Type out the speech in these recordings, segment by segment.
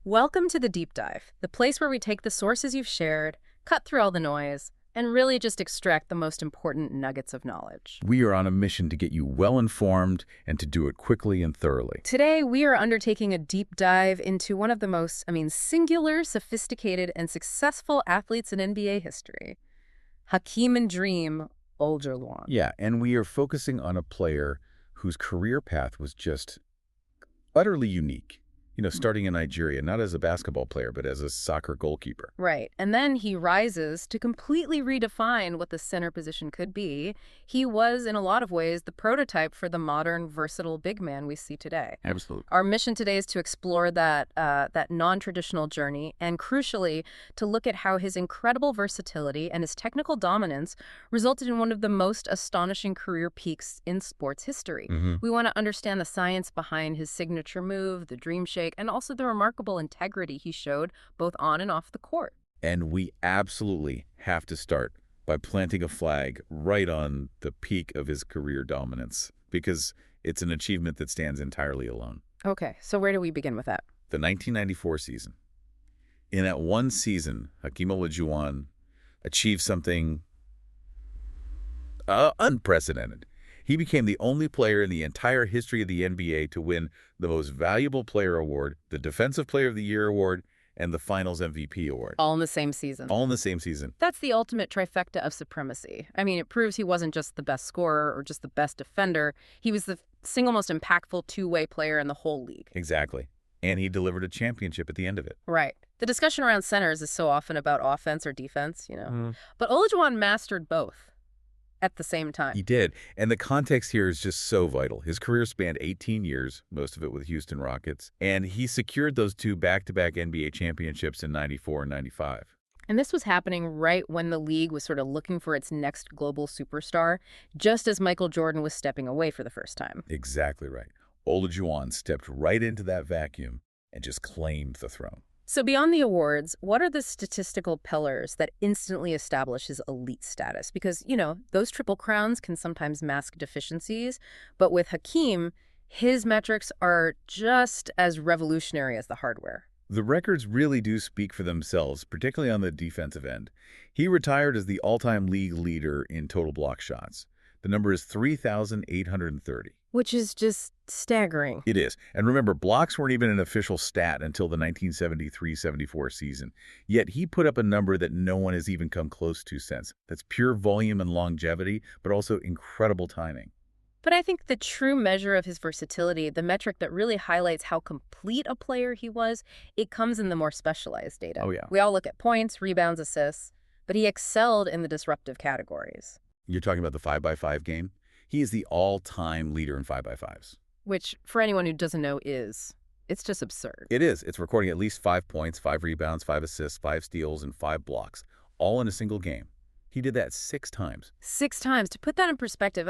Welcome to the Deep Dive, the place where we take the sources you've shared, cut through all the noise, and really just extract the most important nuggets of knowledge. We are on a mission to get you well-informed and to do it quickly and thoroughly. Today, we are undertaking a deep dive into one of the most, singular, sophisticated, and successful athletes in NBA history, Hakeem and Dream Olajuwon. Yeah, and we are focusing on a player whose career path was just utterly unique. Starting in Nigeria, not as a basketball player, but as a soccer goalkeeper. Right. And then he rises to completely redefine what the center position could be. He was, in a lot of ways, the prototype for the modern, versatile big man we see today. Absolutely. Our mission today is to explore that non-traditional journey and, crucially, to look at how his incredible versatility and his technical dominance resulted in one of the most astonishing career peaks in sports history. We want to understand the science behind his signature move, the dream shake, and also the remarkable integrity he showed both on and off the court. And we absolutely have to start by planting a flag right on the peak of his career dominance, because it's an achievement that stands entirely alone. Okay, so where do we begin with that? The 1994 season. In that one season, Hakeem Olajuwon achieved something unprecedented. He became the only player in the entire history of the NBA to win the Most Valuable Player Award, the Defensive Player of the Year Award, and the Finals MVP Award. All in the same season. All in the same season. That's the ultimate trifecta of supremacy. It proves he wasn't just the best scorer or just the best defender. He was the single most impactful two-way player in the whole league. Exactly. And he delivered a championship at the end of it. Right. The discussion around centers is so often about offense or defense, But Olajuwon mastered both at the same time. He did. And the context here is just so vital. His career spanned 18 years, most of it with Houston Rockets, and he secured those two back-to-back NBA championships in 94 and 95. And this was happening right when the league was sort of looking for its next global superstar, just as Michael Jordan was stepping away for the first time. Exactly right. Olajuwon stepped right into that vacuum and just claimed the throne. So beyond the awards, what are the statistical pillars that instantly establish his elite status? Because, those triple crowns can sometimes mask deficiencies, but with Hakeem, his metrics are just as revolutionary as the hardware. The records really do speak for themselves, particularly on the defensive end. He retired as the all-time league leader in total block shots. The number is 3,830. Which is just staggering. It is. And remember, blocks weren't even an official stat until the 1973-74 season. Yet he put up a number that no one has even come close to since. That's pure volume and longevity, but also incredible timing. But I think the true measure of his versatility, the metric that really highlights how complete a player he was, it comes in the more specialized data. Oh, yeah. We all look at points, rebounds, assists, but he excelled in the disruptive categories. You're talking about the 5x5 game? He is the all-time leader in 5x5s. Which, for anyone who doesn't know, it's just absurd. It is. It's recording at least 5 points, 5 rebounds, 5 assists, 5 steals, and 5 blocks, all in a single game. He did that 6 times. 6 times. To put that in perspective,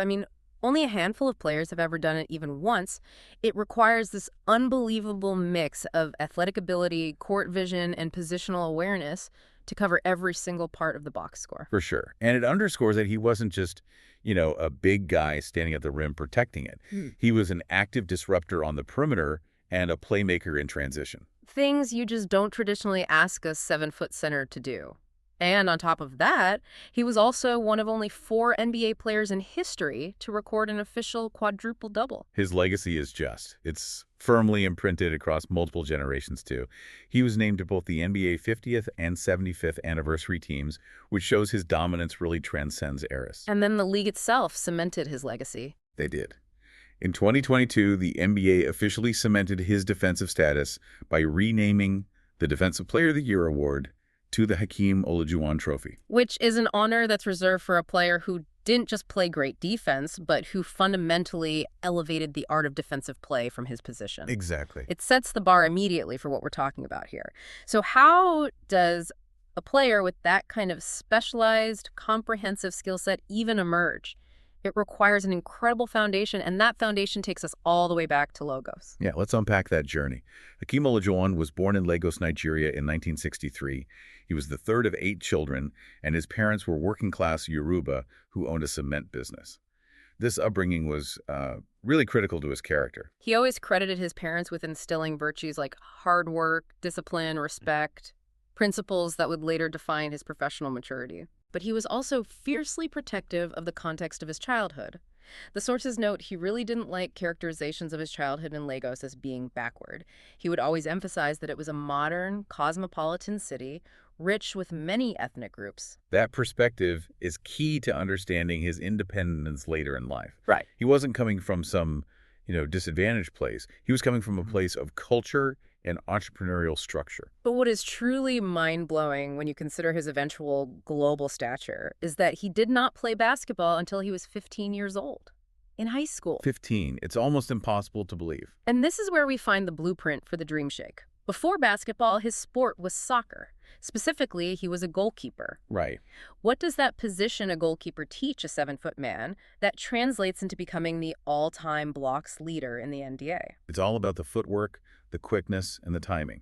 only a handful of players have ever done it even once. It requires this unbelievable mix of athletic ability, court vision, and positional awareness to cover every single part of the box score. For sure. And it underscores that he wasn't just, a big guy standing at the rim protecting it. He was an active disruptor on the perimeter and a playmaker in transition. Things you just don't traditionally ask a 7-foot center to do. And on top of that, he was also one of only 4 NBA players in history to record an official quadruple-double. His legacy is just. It's firmly imprinted across multiple generations, too. He was named to both the NBA 50th and 75th anniversary teams, which shows his dominance really transcends eras. And then the league itself cemented his legacy. They did. In 2022, the NBA officially cemented his defensive status by renaming the Defensive Player of the Year award to the Hakeem Olajuwon Trophy. Which is an honor that's reserved for a player who didn't just play great defense, but who fundamentally elevated the art of defensive play from his position. Exactly. It sets the bar immediately for what we're talking about here. So how does a player with that kind of specialized, comprehensive skill set even emerge? It requires an incredible foundation, and that foundation takes us all the way back to Lagos. Yeah, let's unpack that journey. Hakeem Olajuwon was born in Lagos, Nigeria in 1963. He was the third of 8 children, and his parents were working-class Yoruba who owned a cement business. This upbringing was really critical to his character. He always credited his parents with instilling virtues like hard work, discipline, respect, principles that would later define his professional maturity. But he was also fiercely protective of the context of his childhood. The sources note he really didn't like characterizations of his childhood in Lagos as being backward. He would always emphasize that it was a modern, cosmopolitan city, rich with many ethnic groups. That perspective is key to understanding his independence later in life. Right. He wasn't coming from some, disadvantaged place. He was coming from a place of culture and entrepreneurial structure. But what is truly mind-blowing when you consider his eventual global stature is that he did not play basketball until he was 15 years old, in high school. 15. It's almost impossible to believe. And this is where we find the blueprint for the Dream Shake. Before basketball, his sport was soccer. Specifically, he was a goalkeeper. Right. What does that position a goalkeeper teach a 7-foot man that translates into becoming the all-time blocks leader in the NBA? It's all about the footwork, the quickness, and the timing.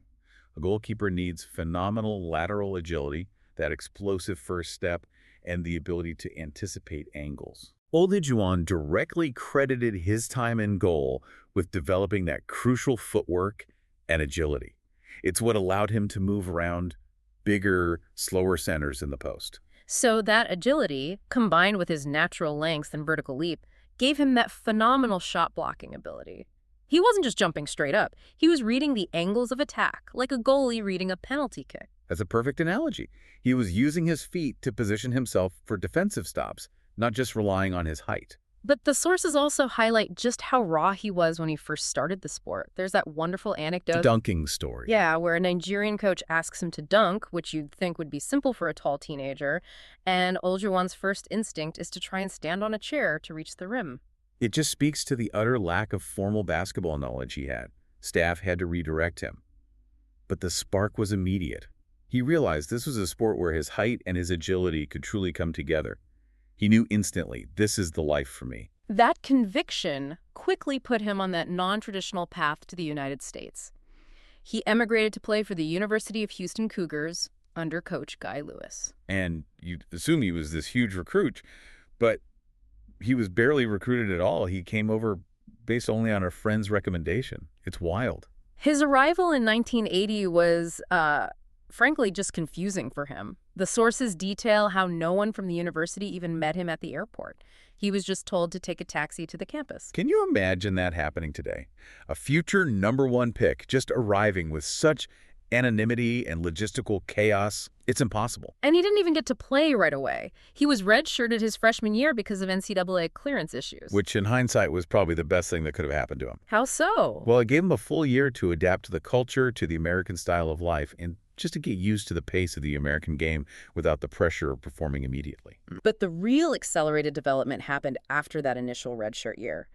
A goalkeeper needs phenomenal lateral agility, that explosive first step, and the ability to anticipate angles. Olajuwon directly credited his time in goal with developing that crucial footwork and agility. It's what allowed him to move around bigger, slower centers in the post. So that agility, combined with his natural length and vertical leap, gave him that phenomenal shot-blocking ability. He wasn't just jumping straight up. He was reading the angles of attack, like a goalie reading a penalty kick. That's a perfect analogy. He was using his feet to position himself for defensive stops, not just relying on his height. But the sources also highlight just how raw he was when he first started the sport. There's that wonderful anecdote. The dunking story. Yeah, where a Nigerian coach asks him to dunk, which you'd think would be simple for a tall teenager, and Olajuwon's first instinct is to try and stand on a chair to reach the rim. It just speaks to the utter lack of formal basketball knowledge he had. Staff had to redirect him. But the spark was immediate. He realized this was a sport where his height and his agility could truly come together. He knew instantly, this is the life for me. That conviction quickly put him on that non-traditional path to the United States. He emigrated to play for the University of Houston Cougars under Coach Guy Lewis. And you'd assume he was this huge recruit, but he was barely recruited at all. He came over based only on a friend's recommendation. It's wild. His arrival in 1980 was, frankly, just confusing for him. The sources detail how no one from the university even met him at the airport. He was just told to take a taxi to the campus. Can you imagine that happening today? A future #1 pick just arriving with such anonymity and logistical chaos. It's impossible. And he didn't even get to play right away. He was redshirted his freshman year because of NCAA clearance issues. Which in hindsight was probably the best thing that could have happened to him. How so? Well, it gave him a full year to adapt to the culture, to the American style of life, and just to get used to the pace of the American game without the pressure of performing immediately. But the real accelerated development happened after that initial redshirt year.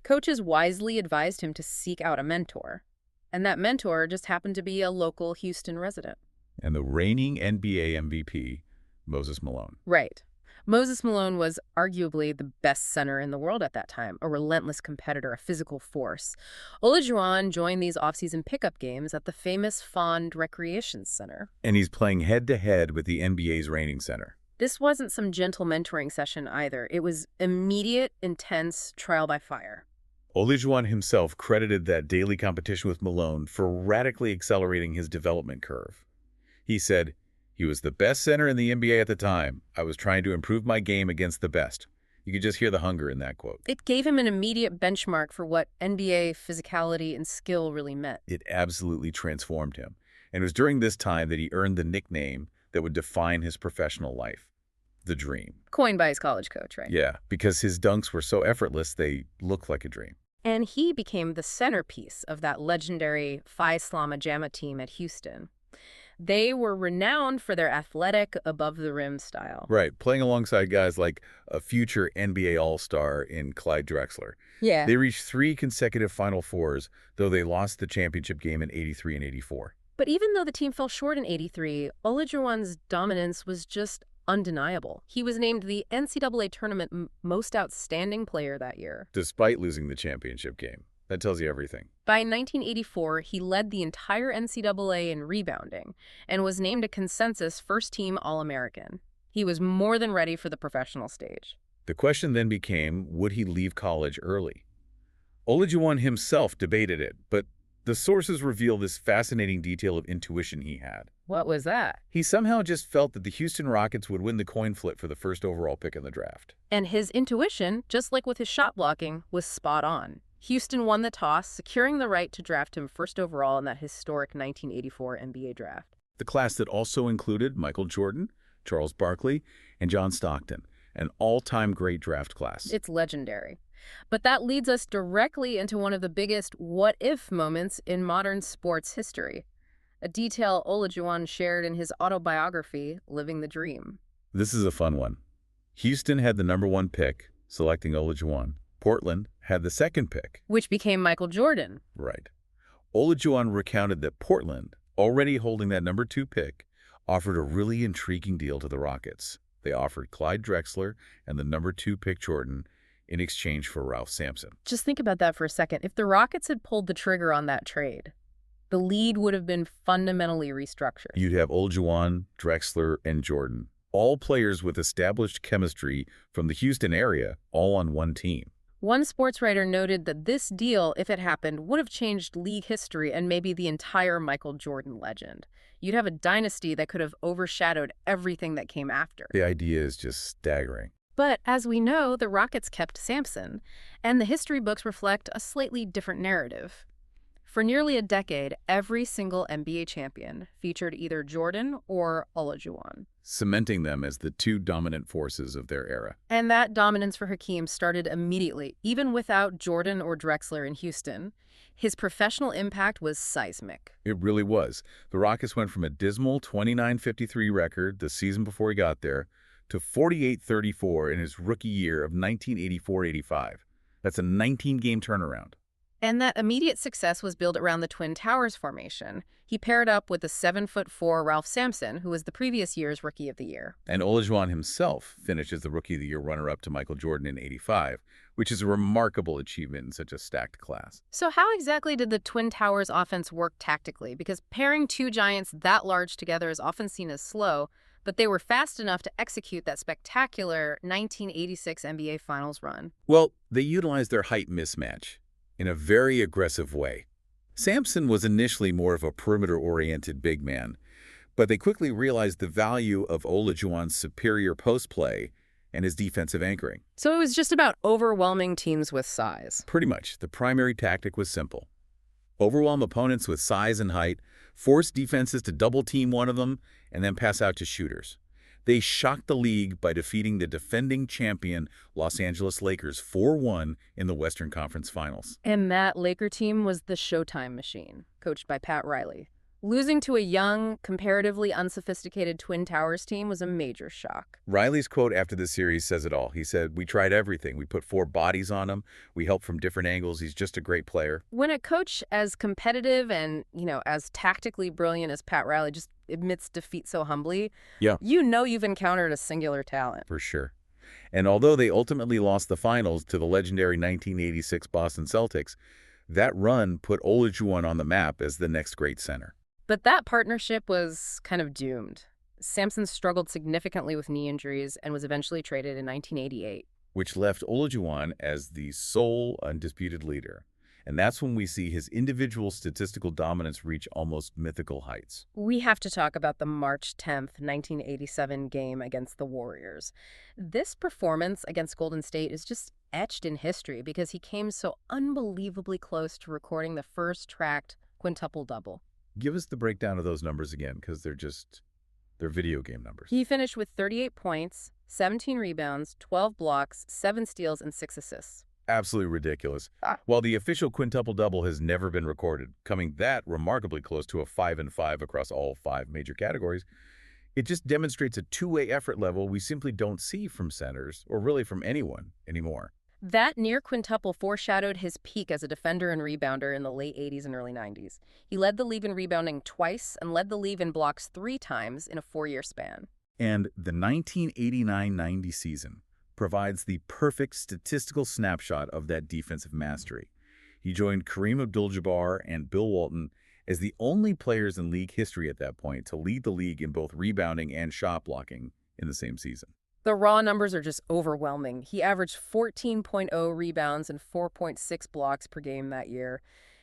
Coaches wisely advised him to seek out a mentor. And that mentor just happened to be a local Houston resident. And the reigning NBA MVP, Moses Malone. Right. Moses Malone was arguably the best center in the world at that time, a relentless competitor, a physical force. Olajuwon joined these off-season pickup games at the famous Fond Recreation Center. And he's playing head-to-head with the NBA's reigning center. This wasn't some gentle mentoring session either. It was immediate, intense trial by fire. Olajuwon himself credited that daily competition with Malone for radically accelerating his development curve. He said, "He was the best center in the NBA at the time. I was trying to improve my game against the best." You could just hear the hunger in that quote. It gave him an immediate benchmark for what NBA physicality and skill really meant. It absolutely transformed him. And it was during this time that he earned the nickname that would define his professional life, the Dream. Coined by his college coach, right? Yeah, because his dunks were so effortless, they looked like a dream. And he became the centerpiece of that legendary Phi Slama Jama team at Houston. They were renowned for their athletic, above-the-rim style. Right, playing alongside guys like a future NBA All-Star in Clyde Drexler. Yeah. They reached 3 consecutive Final Fours, though they lost the championship game in '83 and '84. But even though the team fell short in '83, Olajuwon's dominance was just undeniable. He was named the NCAA Tournament Most Outstanding Player that year. Despite losing the championship game. That tells you everything. By 1984, he led the entire NCAA in rebounding and was named a consensus first-team All-American. He was more than ready for the professional stage. The question then became, would he leave college early? Olajuwon himself debated it, but the sources reveal this fascinating detail of intuition he had. What was that? He somehow just felt that the Houston Rockets would win the coin flip for the first overall pick in the draft. And his intuition, just like with his shot blocking, was spot on. Houston won the toss, securing the right to draft him first overall in that historic 1984 NBA draft. The class that also included Michael Jordan, Charles Barkley, and John Stockton, an all-time great draft class. It's legendary. But that leads us directly into one of the biggest what-if moments in modern sports history, a detail Olajuwon shared in his autobiography, Living the Dream. This is a fun one. Houston had the #1 pick, selecting Olajuwon. Portland had the 2nd pick. Which became Michael Jordan. Right. Olajuwon recounted that Portland, already holding that #2 pick, offered a really intriguing deal to the Rockets. They offered Clyde Drexler and the #2 pick Jordan in exchange for Ralph Sampson. Just think about that for a second. If the Rockets had pulled the trigger on that trade, the lead would have been fundamentally restructured. You'd have Olajuwon, Drexler, and Jordan, all players with established chemistry from the Houston area, all on one team. One sports writer noted that this deal, if it happened, would have changed league history and maybe the entire Michael Jordan legend. You'd have a dynasty that could have overshadowed everything that came after. The idea is just staggering. But as we know, the Rockets kept Sampson, and the history books reflect a slightly different narrative. For nearly a decade, every single NBA champion featured either Jordan or Olajuwon, Cementing them as the two dominant forces of their era. and that dominance for Hakeem started immediately, even without Jordan or Drexler in Houston. His professional impact was seismic. It really was. The Rockets went from a dismal 29-53 record the season before he got there to 48-34 in his rookie year of 1984-85. That's a 19-game turnaround. And that immediate success was built around the Twin Towers formation. He paired up with the 7'4" Ralph Sampson, who was the previous year's Rookie of the Year. And Olajuwon himself finished as the Rookie of the Year runner-up to Michael Jordan in '85, which is a remarkable achievement in such a stacked class. So how exactly did the Twin Towers offense work tactically? Because pairing two giants that large together is often seen as slow, but they were fast enough to execute that spectacular 1986 NBA Finals run. Well, they utilized their height mismatch in a very aggressive way. Sampson was initially more of a perimeter-oriented big man, but they quickly realized the value of Olajuwon's superior post play and his defensive anchoring. So it was just about overwhelming teams with size. Pretty much, the primary tactic was simple. Overwhelm opponents with size and height, force defenses to double-team one of them, and then pass out to shooters. They shocked the league by defeating the defending champion Los Angeles Lakers 4-1 in the Western Conference Finals. And that Laker team was the Showtime machine, coached by Pat Riley. Losing to a young, comparatively unsophisticated Twin Towers team was a major shock. Riley's quote after the series says it all. He said, "We tried everything. We put 4 bodies on him. We helped from different angles. He's just a great player." When a coach as competitive and, as tactically brilliant as Pat Riley just admits defeat so humbly, you've encountered a singular talent. For sure. And although they ultimately lost the finals to the legendary 1986 Boston Celtics, that run put Olajuwon on the map as the next great center. But that partnership was kind of doomed. Sampson struggled significantly with knee injuries and was eventually traded in 1988. Which left Olajuwon as the sole undisputed leader. And that's when we see his individual statistical dominance reach almost mythical heights. We have to talk about the March 10th, 1987 game against the Warriors. This performance against Golden State is just etched in history because he came so unbelievably close to recording the first tracked quintuple-double. Give us the breakdown of those numbers again, because they're video game numbers. He finished with 38 points, 17 rebounds, 12 blocks, 7 steals, and 6 assists. Absolutely ridiculous. While the official quintuple-double has never been recorded, coming that remarkably close to a 5-and-5 across all 5 major categories, it just demonstrates a two-way effort level we simply don't see from centers, or really from anyone anymore. That near quintuple foreshadowed his peak as a defender and rebounder in the late 80s and early 90s. He led the league in rebounding twice and led the league in blocks 3 times in a 4-year span. And the 1989-90 season provides the perfect statistical snapshot of that defensive mastery. He joined Kareem Abdul-Jabbar and Bill Walton as the only players in league history at that point to lead the league in both rebounding and shot blocking in the same season. The raw numbers are just overwhelming. He averaged 14.0 rebounds and 4.6 blocks per game that year.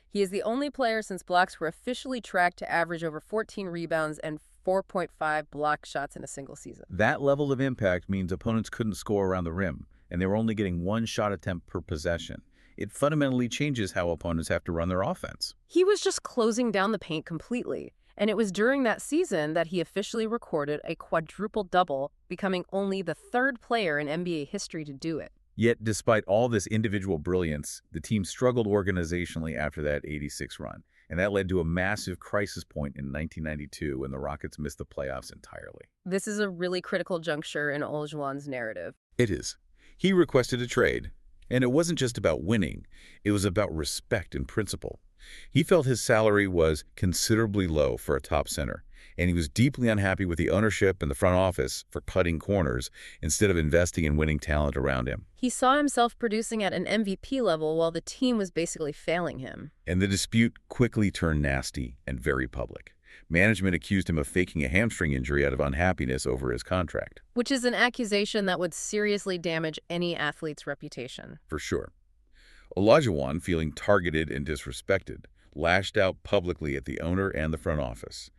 He is the only player since blocks were officially tracked to average over 14 rebounds and 4.5 block shots in a single season. That level of impact means opponents couldn't score around the rim, and they were only getting one shot attempt per possession. It fundamentally changes how opponents have to run their offense. He was just closing down the paint completely. And it was during that season that he officially recorded a quadruple-double, becoming only the third player in NBA history to do it. Yet, despite all this individual brilliance, the team struggled organizationally after that '86 run, and that led to a massive crisis point in 1992 when the Rockets missed the playoffs entirely. This is a really critical juncture in Olajuwon's narrative. It is. He requested a trade, and it wasn't just about winning, it was about respect and principle. He felt his salary was considerably low for a top center, and he was deeply unhappy with the ownership and the front office for cutting corners instead of investing in winning talent around him. He saw himself producing at an MVP level while the team was basically failing him. And the dispute quickly turned nasty and very public. Management accused him of faking a hamstring injury out of unhappiness over his contract. Which is an accusation that would seriously damage any athlete's reputation. For sure. Olajuwon, feeling targeted and disrespected, lashed out publicly at the owner and the front office.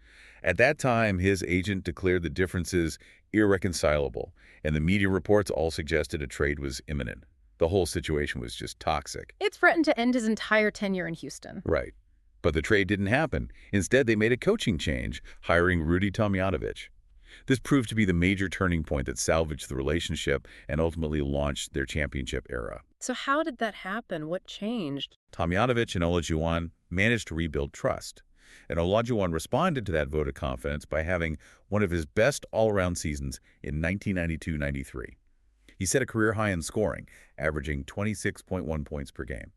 At that time, his agent declared the differences irreconcilable, and the media reports all suggested a trade was imminent. The whole situation was just toxic. It threatened to end his entire tenure in Houston. Right. But the trade didn't happen. Instead, they made a coaching change, hiring Rudy Tomjanovich. This proved to be the major turning point that salvaged the relationship and ultimately launched their championship era. So how did that happen? What changed? Tomjanovich and Olajuwon managed to rebuild trust, and Olajuwon responded to that vote of confidence by having one of his best all-around seasons in 1992-93. He set a career high in scoring, averaging 26.1 points per game.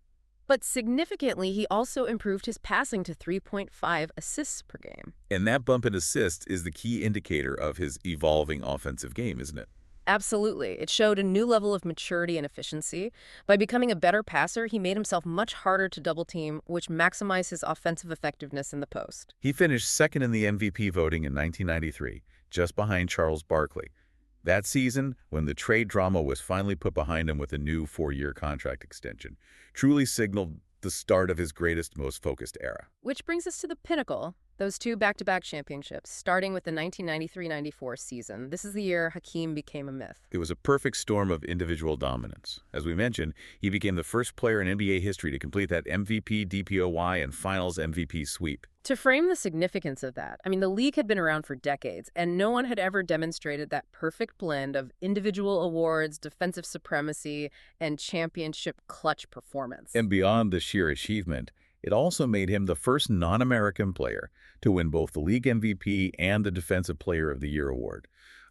But significantly, he also improved his passing to 3.5 assists per game. And that bump in assists is the key indicator of his evolving offensive game, isn't it? Absolutely. It showed a new level of maturity and efficiency. By becoming a better passer, he made himself much harder to double team, which maximized his offensive effectiveness in the post. He finished second in the MVP voting in 1993, just behind Charles Barkley. That season, when the trade drama was finally put behind him with a new 4-year contract extension, truly signaled the start of his greatest, most focused era. Which brings us to the pinnacle, those two back-to-back championships, starting with the 1993-94 season. This is the year Hakeem became a myth. It was a perfect storm of individual dominance. As we mentioned, he became the first player in NBA history to complete that MVP, DPOY, and Finals MVP sweep. To frame the significance of that, the league had been around for decades, and no one had ever demonstrated that perfect blend of individual awards, defensive supremacy, and championship clutch performance. And beyond the sheer achievement, it also made him the first non-American player to win both the league MVP and the Defensive Player of the Year award,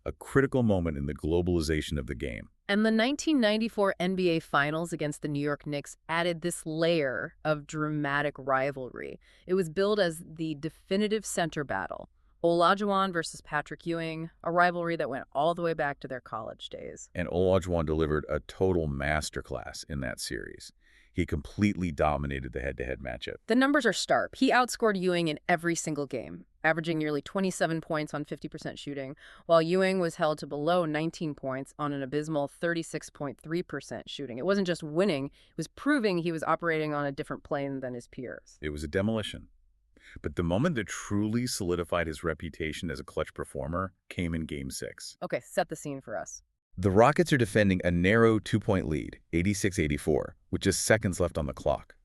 a critical moment in the globalization of the game. And the 1994 NBA Finals against the New York Knicks added this layer of dramatic rivalry. It was billed as the definitive center battle, Olajuwon versus Patrick Ewing, a rivalry that went all the way back to their college days. And Olajuwon delivered a total masterclass in that series. He completely dominated the head-to-head matchup. The numbers are stark. He outscored Ewing in every single game, averaging nearly 27 points on 50% shooting, while Ewing was held to below 19 points on an abysmal 36.3% shooting. It wasn't just winning, it was proving he was operating on a different plane than his peers. It was a demolition. But the moment that truly solidified his reputation as a clutch performer came in Game 6. Okay, set the scene for us. The Rockets are defending a narrow 2-point lead, 86-84, with just seconds left on the clock.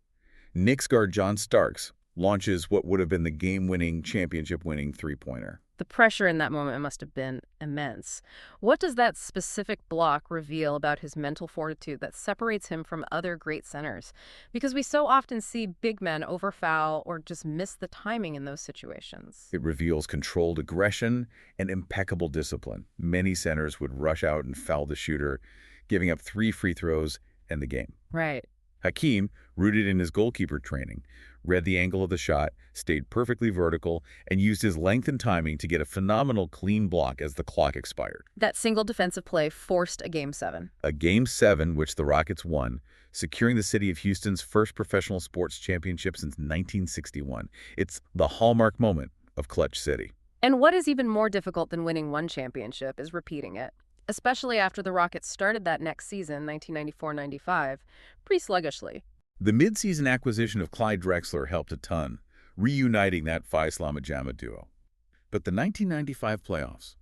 Knicks guard John Starks launches what would have been the game-winning, championship-winning three-pointer. The pressure in that moment must have been immense. What does that specific block reveal about his mental fortitude that separates him from other great centers? Because we so often see big men overfoul or just miss the timing in those situations. It reveals controlled aggression and impeccable discipline. Many centers would rush out and foul the shooter, giving up 3 free throws and the game. Right. Hakeem, rooted in his goalkeeper training, read the angle of the shot, stayed perfectly vertical, and used his length and timing to get a phenomenal clean block as the clock expired. That single defensive play forced a Game 7. A Game 7 which the Rockets won, securing the city of Houston's first professional sports championship since 1961. It's the hallmark moment of Clutch City. And what is even more difficult than winning one championship is repeating it. especially after the Rockets started that next season, 1994-95, pretty sluggishly. The midseason acquisition of Clyde Drexler helped a ton, reuniting that Phi-Slama-Jama duo. But the 1995 playoffs,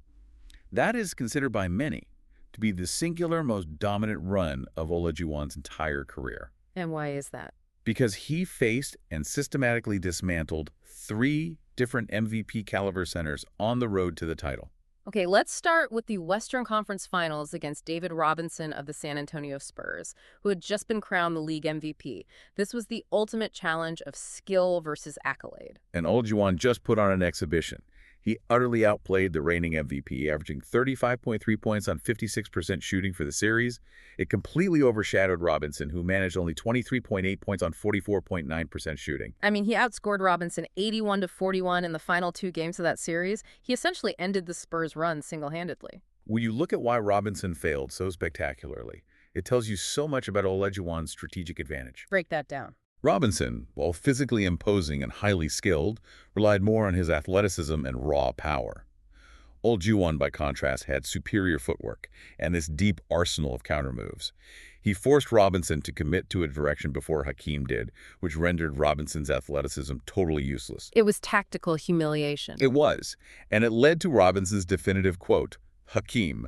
that is considered by many to be the singular most dominant run of Olajuwon's entire career. And why is that? Because he faced and systematically dismantled 3 different MVP-caliber centers on the road to the title. Okay, let's start with the Western Conference Finals against David Robinson of the San Antonio Spurs, who had just been crowned the league MVP. This was the ultimate challenge of skill versus accolade. And Olajuwon just put on an exhibition. He utterly outplayed the reigning MVP, averaging 35.3 points on 56% shooting for the series. It completely overshadowed Robinson, who managed only 23.8 points on 44.9% shooting. I mean, he outscored Robinson 81-41 in the final 2 games of that series. He essentially ended the Spurs' run single-handedly. When you look at why Robinson failed so spectacularly, it tells you so much about Olajuwon's strategic advantage. Break that down. Robinson, while physically imposing and highly skilled, relied more on his athleticism and raw power. Olajuwon, by contrast, had superior footwork and this deep arsenal of countermoves. He forced Robinson to commit to a direction before Hakeem did, which rendered Robinson's athleticism totally useless. It was tactical humiliation. It was, and it led to Robinson's definitive quote, "Hakeem,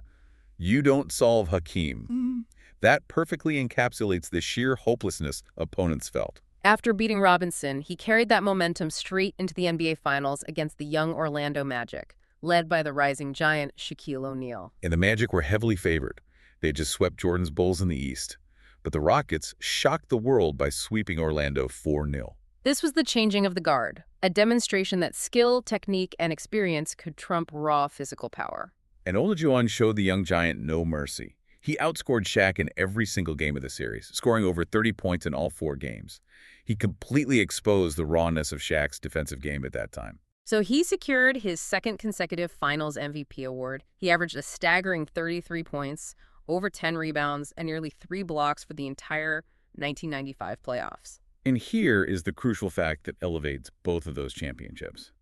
you don't solve Hakeem." That perfectly encapsulates the sheer hopelessness opponents felt. After beating Robinson, he carried that momentum straight into the NBA Finals against the young Orlando Magic, led by the rising giant Shaquille O'Neal. And the Magic were heavily favored. They had just swept Jordan's Bulls in the East. But the Rockets shocked the world by sweeping Orlando 4-0. This was the changing of the guard, a demonstration that skill, technique, and experience could trump raw physical power. And Olajuwon showed the young giant no mercy. He outscored Shaq in every single game of the series, scoring over 30 points in all 4 games. He completely exposed the rawness of Shaq's defensive game at that time. So he secured his 2nd consecutive Finals MVP award. He averaged a staggering 33 points, over 10 rebounds, and nearly 3 blocks for the entire 1995 playoffs. And here is the crucial fact that elevates both of those championships.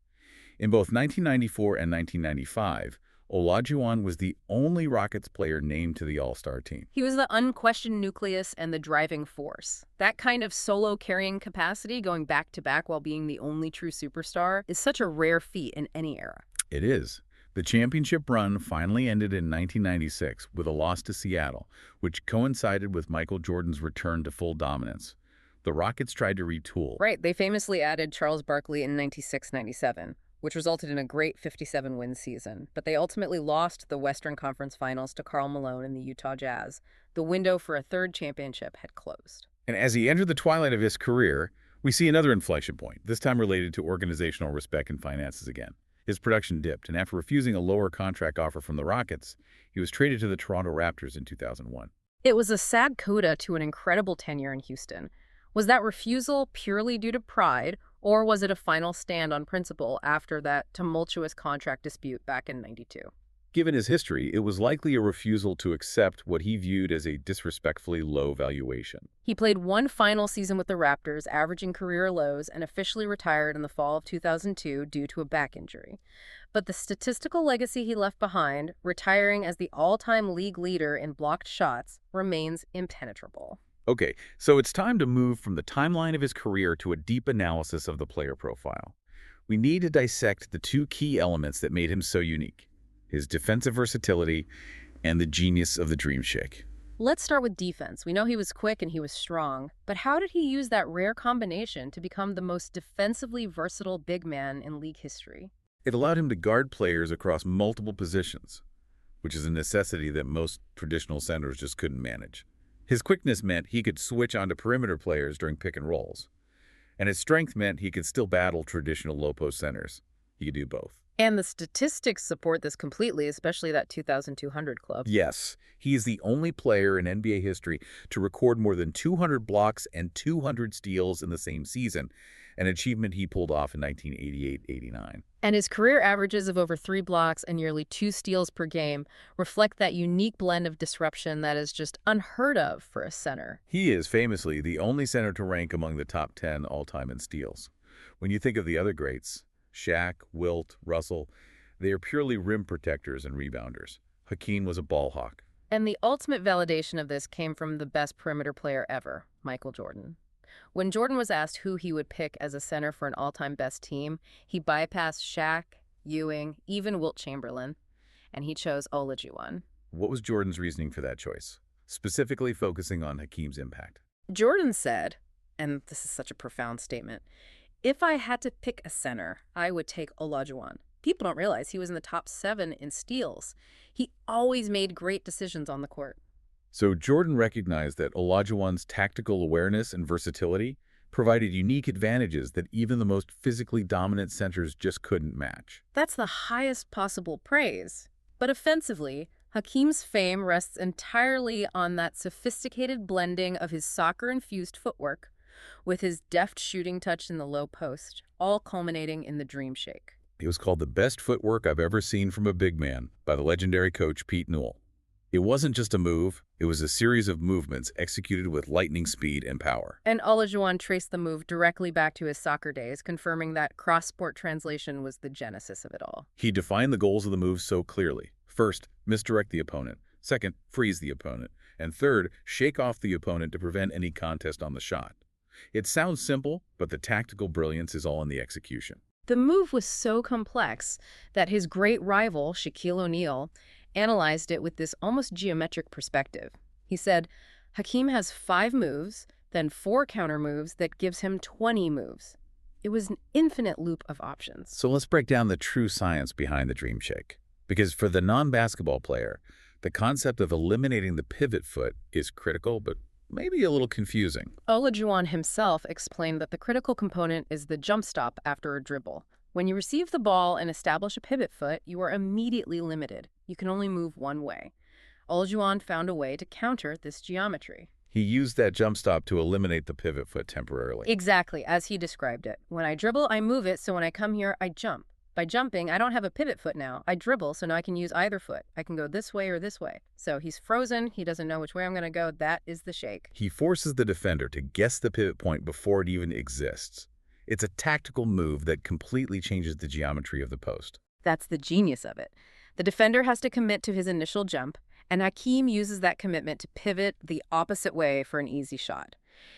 In both 1994 and 1995, Olajuwon was the only Rockets player named to the All-Star team. He was the unquestioned nucleus and the driving force. That kind of solo carrying capacity, going back-to-back while being the only true superstar, is such a rare feat in any era. It is. The championship run finally ended in 1996 with a loss to Seattle, which coincided with Michael Jordan's return to full dominance. The Rockets tried to retool. Right, they famously added Charles Barkley in 96-97. Which resulted in a great 57-win season. But they ultimately lost the Western Conference Finals to Karl Malone and the Utah Jazz. The window for a 3rd championship had closed. And as he entered the twilight of his career, we see another inflection point, this time related to organizational respect and finances again. His production dipped, and after refusing a lower contract offer from the Rockets, he was traded to the Toronto Raptors in 2001. It was a sad coda to an incredible tenure in Houston. Was that refusal purely due to pride, or was it a final stand on principle after that tumultuous contract dispute back in '92? Given his history, it was likely a refusal to accept what he viewed as a disrespectfully low valuation. He played 1 final season with the Raptors, averaging career lows, and officially retired in the fall of 2002 due to a back injury. But the statistical legacy he left behind, retiring as the all-time league leader in blocked shots, remains impenetrable. Okay, so it's time to move from the timeline of his career to a deep analysis of the player profile. We need to dissect the 2 key elements that made him so unique: his defensive versatility and the genius of the dream shake. Let's start with defense. We know he was quick and he was strong, but how did he use that rare combination to become the most defensively versatile big man in league history? It allowed him to guard players across multiple positions, which is a necessity that most traditional centers just couldn't manage. His quickness meant he could switch onto perimeter players during pick and rolls. And his strength meant he could still battle traditional low-post centers. He could do both. And the statistics support this completely, especially that 2,200 club. Yes, he is the only player in NBA history to record more than 200 blocks and 200 steals in the same season, an achievement he pulled off in 1988-89. And his career averages of over 3 blocks and nearly 2 steals per game reflect that unique blend of disruption that is just unheard of for a center. He is famously the only center to rank among the top 10 all-time in steals. When you think of the other greats, Shaq, Wilt, Russell, they are purely rim protectors and rebounders. Hakeem was a ball hawk. And the ultimate validation of this came from the best perimeter player ever, Michael Jordan. When Jordan was asked who he would pick as a center for an all-time best team, he bypassed Shaq, Ewing, even Wilt Chamberlain, and he chose Olajuwon. What was Jordan's reasoning for that choice, specifically focusing on Hakeem's impact? Jordan said, and this is such a profound statement, if I had to pick a center, I would take Olajuwon. People don't realize he was in the top 7 in steals. He always made great decisions on the court. So Jordan recognized that Olajuwon's tactical awareness and versatility provided unique advantages that even the most physically dominant centers just couldn't match. That's the highest possible praise. But offensively, Hakeem's fame rests entirely on that sophisticated blending of his soccer-infused footwork with his deft shooting touch in the low post, all culminating in the dream shake. It was called the best footwork I've ever seen from a big man by the legendary coach Pete Newell. It wasn't just a move, it was a series of movements executed with lightning speed and power. And Olajuwon traced the move directly back to his soccer days, confirming that cross-sport translation was the genesis of it all. He defined the goals of the move so clearly. First, misdirect the opponent. Second, freeze the opponent. And third, shake off the opponent to prevent any contest on the shot. It sounds simple, but the tactical brilliance is all in the execution. The move was so complex that his great rival, Shaquille O'Neal, analyzed it with this almost geometric perspective. He said, Hakeem has 5 moves, then 4 counter moves that gives him 20 moves. It was an infinite loop of options. So let's break down the true science behind the dream shake. Because for the non-basketball player, the concept of eliminating the pivot foot is critical, but maybe a little confusing. Olajuwon himself explained that the critical component is the jump stop after a dribble. When you receive the ball and establish a pivot foot, you are immediately limited. You can only move one way. Olajuwon found a way to counter this geometry. He used that jump stop to eliminate the pivot foot temporarily. Exactly, as he described it. When I dribble, I move it, so when I come here, I jump. By jumping, I don't have a pivot foot now. I dribble, so now I can use either foot. I can go this way or this way. So he's frozen. He doesn't know which way I'm going to go. That is the shake. He forces the defender to guess the pivot point before it even exists. It's a tactical move that completely changes the geometry of the post. That's the genius of it. The defender has to commit to his initial jump, and Hakeem uses that commitment to pivot the opposite way for an easy shot.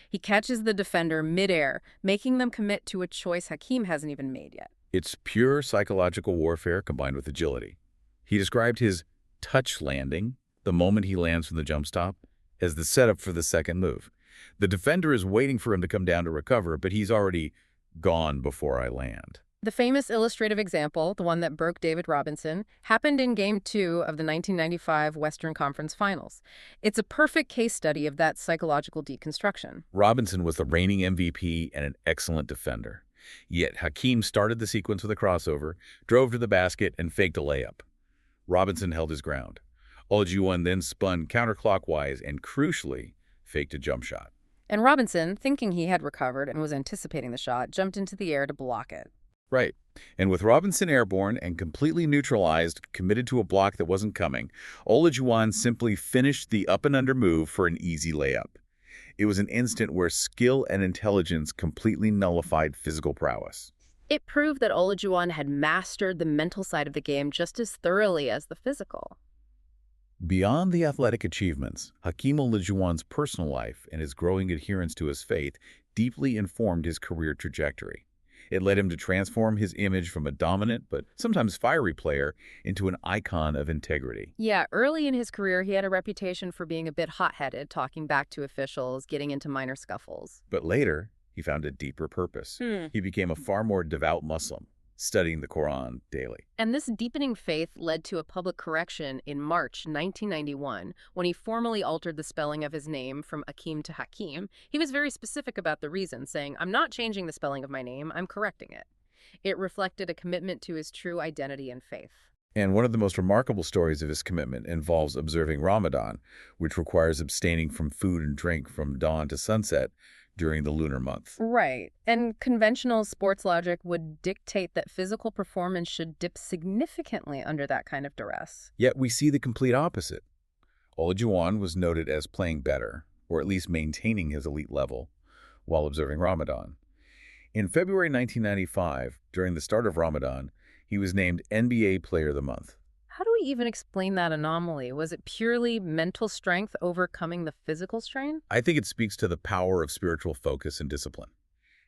He catches the defender midair, making them commit to a choice Hakeem hasn't even made yet. It's pure psychological warfare combined with agility. He described his touch landing, the moment he lands from the jump stop, as the setup for the second move. The defender is waiting for him to come down to recover, but he's already gone before I land. The famous illustrative example, the one that broke David Robinson, happened in Game 2 of the 1995 Western Conference Finals. It's a perfect case study of that psychological deconstruction. Robinson was the reigning MVP and an excellent defender. Yet Hakeem started the sequence with a crossover, drove to the basket, and faked a layup. Robinson held his ground. Olajuwon then spun counterclockwise and, crucially, faked a jump shot. And Robinson, thinking he had recovered and was anticipating the shot, jumped into the air to block it. Right. And with Robinson airborne and completely neutralized, committed to a block that wasn't coming, Olajuwon simply finished the up-and-under move for an easy layup. It was an instant where skill and intelligence completely nullified physical prowess. It proved that Olajuwon had mastered the mental side of the game just as thoroughly as the physical. Beyond the athletic achievements, Hakeem Olajuwon's personal life and his growing adherence to his faith deeply informed his career trajectory. It led him to transform his image from a dominant but sometimes fiery player into an icon of integrity. Yeah, early in his career, he had a reputation for being a bit hot-headed, talking back to officials, getting into minor scuffles. But later, he found a deeper purpose. He became a far more devout Muslim, studying the Quran daily. And this deepening faith led to a public correction in March 1991 when he formally altered the spelling of his name from Akeem to Hakeem. He was very specific about the reason, saying, I'm not changing the spelling of my name, I'm correcting it. It reflected a commitment to his true identity and faith. And one of the most remarkable stories of his commitment involves observing Ramadan, which requires abstaining from food and drink from dawn to sunset during the lunar month. Right. And conventional sports logic would dictate that physical performance should dip significantly under that kind of duress. Yet we see the complete opposite. Olajuwon was noted as playing better, or at least maintaining his elite level, while observing Ramadan. In February 1995, during the start of Ramadan, he was named NBA Player of the Month. How do we even explain that anomaly? Was it purely mental strength overcoming the physical strain? I think it speaks to the power of spiritual focus and discipline.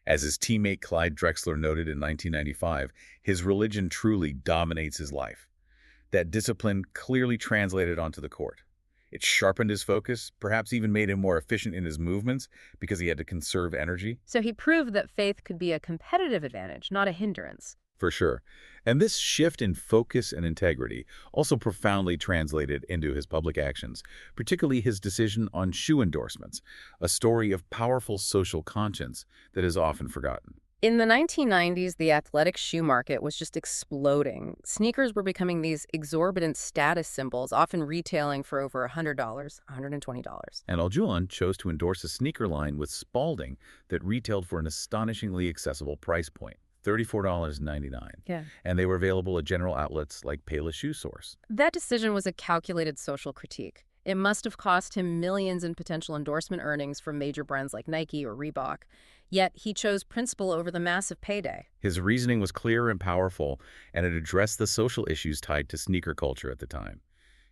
As his teammate Clyde Drexler noted in 1995, his religion truly dominates his life. That discipline clearly translated onto the court. It sharpened his focus, perhaps even made him more efficient in his movements because he had to conserve energy. So he proved that faith could be a competitive advantage, not a hindrance. For sure. And this shift in focus and integrity also profoundly translated into his public actions, particularly his decision on shoe endorsements, a story of powerful social conscience that is often forgotten. In the 1990s, the athletic shoe market was just exploding. Sneakers were becoming these exorbitant status symbols, often retailing for over $100, $120. And Olajuwon chose to endorse a sneaker line with Spalding that retailed for an astonishingly accessible price point, $34.99. Yeah. And they were available at general outlets like Payless Shoe Source. That decision was a calculated social critique. It must have cost him millions in potential endorsement earnings from major brands like Nike or Reebok. Yet he chose principle over the massive payday. His reasoning was clear and powerful, and it addressed the social issues tied to sneaker culture at the time.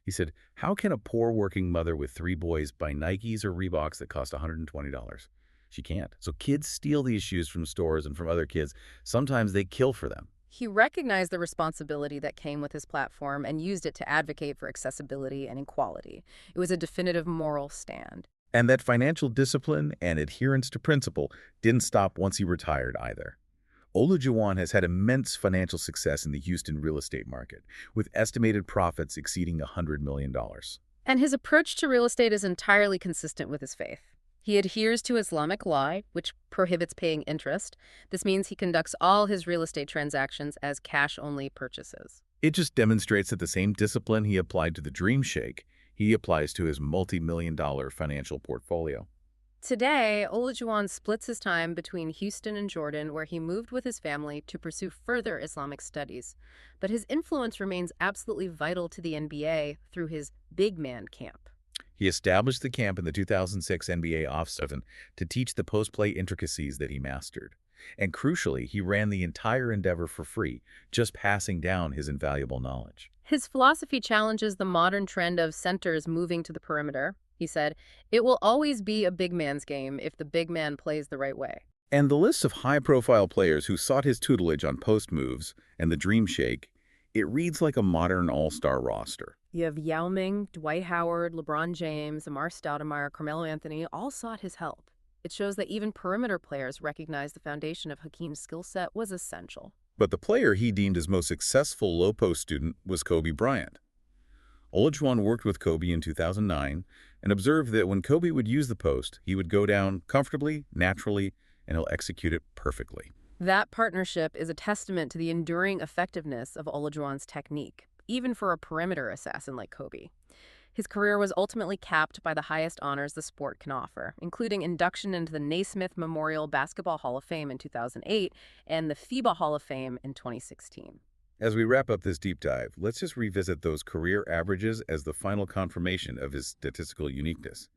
He said, how can a poor working mother with 3 boys buy Nikes or Reeboks that cost $120? She can't. So kids steal these shoes from stores and from other kids. Sometimes they kill for them. He recognized the responsibility that came with his platform and used it to advocate for accessibility and equality. It was a definitive moral stand. And that financial discipline and adherence to principle didn't stop once he retired either. Olajuwon has had immense financial success in the Houston real estate market, with estimated profits exceeding $100 million. And his approach to real estate is entirely consistent with his faith. He adheres to Islamic law, which prohibits paying interest. This means he conducts all his real estate transactions as cash-only purchases. It just demonstrates that the same discipline he applied to the Dream Shake, he applies to his multi-million-dollar financial portfolio. Today, Olajuwon splits his time between Houston and Jordan, where he moved with his family to pursue further Islamic studies. But his influence remains absolutely vital to the NBA through his big man camp. He established the camp in the 2006 NBA offseason to teach the post-play intricacies that he mastered. And crucially, he ran the entire endeavor for free, just passing down his invaluable knowledge. His philosophy challenges the modern trend of centers moving to the perimeter. He said, "It will always be a big man's game if the big man plays the right way." And the list of high-profile players who sought his tutelage on post moves and the Dream Shake, it reads like a modern all-star roster. You have Yao Ming, Dwight Howard, LeBron James, Amar Stoudemire, Carmelo Anthony all sought his help. It shows that even perimeter players recognized the foundation of Hakeem's skill set was essential. But the player he deemed his most successful low-post student was Kobe Bryant. Olajuwon worked with Kobe in 2009 and observed that when Kobe would use the post, he would go down comfortably, naturally, and he'll execute it perfectly. That partnership is a testament to the enduring effectiveness of Olajuwon's technique, even for a perimeter assassin like Kobe. His career was ultimately capped by the highest honors the sport can offer, including induction into the Naismith Memorial Basketball Hall of Fame in 2008 and the FIBA Hall of Fame in 2016. As we wrap up this deep dive, let's just revisit those career averages as the final confirmation of his statistical uniqueness.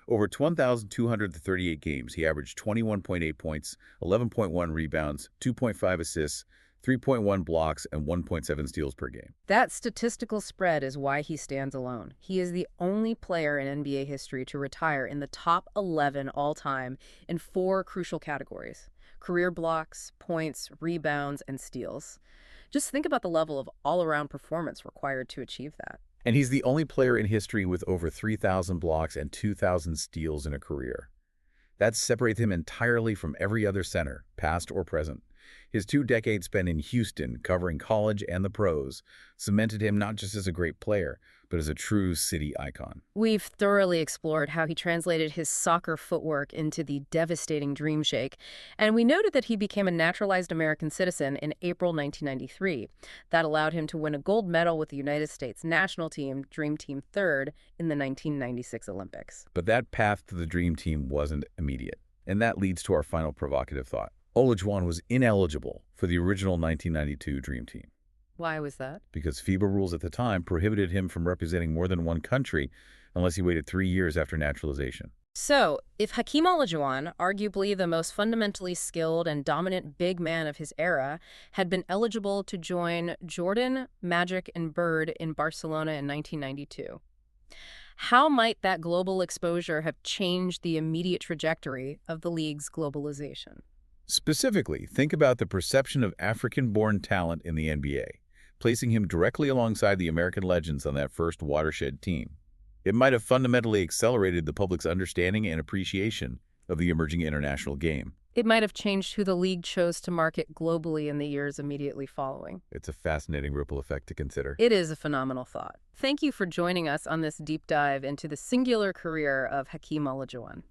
Over 1,238 games, he averaged 21.8 points, 11.1 rebounds, 2.5 assists, 3.1 blocks, and 1.7 steals per game. That statistical spread is why he stands alone. He is the only player in NBA history to retire in the top 11 all-time in 4 crucial categories: career blocks, points, rebounds, and steals. Just think about the level of all-around performance required to achieve that. And he's the only player in history with over 3,000 blocks and 2,000 steals in a career. That separates him entirely from every other center, past or present. His 2 decades spent in Houston, covering college and the pros, cemented him not just as a great player, but as a true city icon. We've thoroughly explored how he translated his soccer footwork into the devastating Dream Shake, and we noted that he became a naturalized American citizen in April 1993. That allowed him to win a gold medal with the United States national team, Dream Team third, in the 1996 Olympics. But that path to the Dream Team wasn't immediate, and that leads to our final provocative thought. Olajuwon was ineligible for the original 1992 Dream Team Why was that? because FIBA rules at the time prohibited him from representing more than one country unless he waited 3 years after naturalization. So, if Hakeem Olajuwon, arguably the most fundamentally skilled and dominant big man of his era, had been eligible to join Jordan, Magic, and Bird in Barcelona in 1992, how might that global exposure have changed the immediate trajectory of the league's globalization? Specifically, think about the perception of African-born talent in the NBA, placing him directly alongside the American legends on that first watershed team. It might have fundamentally accelerated the public's understanding and appreciation of the emerging international game. It might have changed who the league chose to market globally in the years immediately following. It's a fascinating ripple effect to consider. It is a phenomenal thought. Thank you for joining us on this deep dive into the singular career of Hakeem Olajuwon.